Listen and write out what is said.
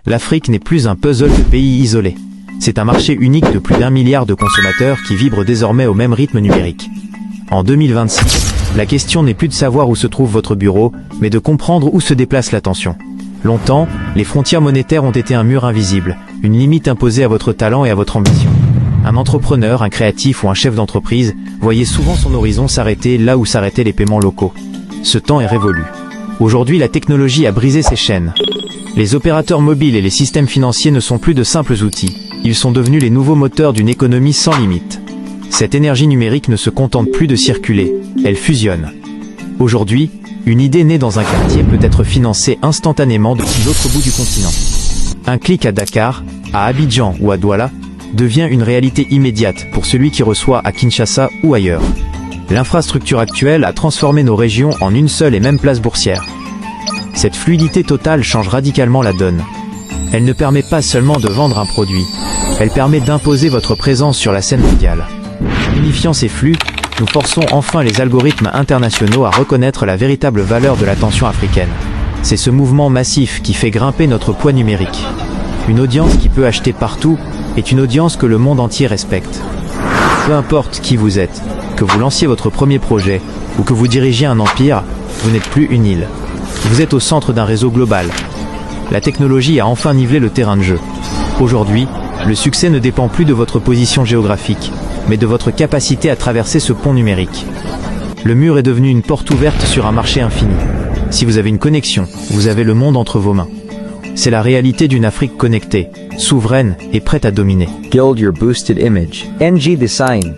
L'Afrique n'est plus un puzzle de pays isolés. C'est un marché unique de plus d'1 milliard de consommateurs qui vibrent désormais au même rythme numérique. En 2026, la question n'est plus de savoir où se trouve votre bureau, mais de comprendre où se déplace l'attention. Longtemps, les frontières monétaires ont été un mur invisible, une limite imposée à votre talent et à votre ambition. Un entrepreneur, un créatif ou un chef d'entreprise voyait souvent son horizon s'arrêter là où s'arrêtaient les paiements locaux. Ce temps est révolu. Aujourd'hui, la technologie a brisé ces chaînes. Les opérateurs mobiles et les systèmes financiers ne sont plus de simples outils. Ils sont devenus les nouveaux moteurs d'une économie sans limite. Cette énergie numérique ne se contente plus de circuler, elle fusionne. Aujourd'hui, une idée née dans un quartier peut être financée instantanément depuis l'autre bout du continent. Un clic à Dakar, à Abidjan ou à Douala devient une réalité immédiate pour celui qui reçoit à Kinshasa ou ailleurs. L'infrastructure actuelle a transformé nos régions en une seule et même place boursière. Cette fluidité totale change radicalement la donne. Elle ne permet pas seulement de vendre un produit, elle permet d'imposer votre présence sur la scène mondiale. Unifiant ces flux, nous forçons enfin les algorithmes internationaux à reconnaître la véritable valeur de l'attention africaine. C'est ce mouvement massif qui fait grimper notre poids numérique. Une audience qui peut acheter partout est une audience que le monde entier respecte. Peu importe qui vous êtes, que vous lanciez votre premier projet ou que vous dirigiez un empire, vous n'êtes plus une île. Vous êtes au centre d'un réseau global. La technologie a enfin nivelé le terrain de jeu. Aujourd'hui, le succès ne dépend plus de votre position géographique, mais de votre capacité à traverser ce pont numérique. Le mur est devenu une porte ouverte sur un marché infini. Si vous avez une connexion, vous avez le monde entre vos mains. C'est la réalité d'une Afrique connectée, souveraine et prête à dominer. Build your boosted image. NG Design.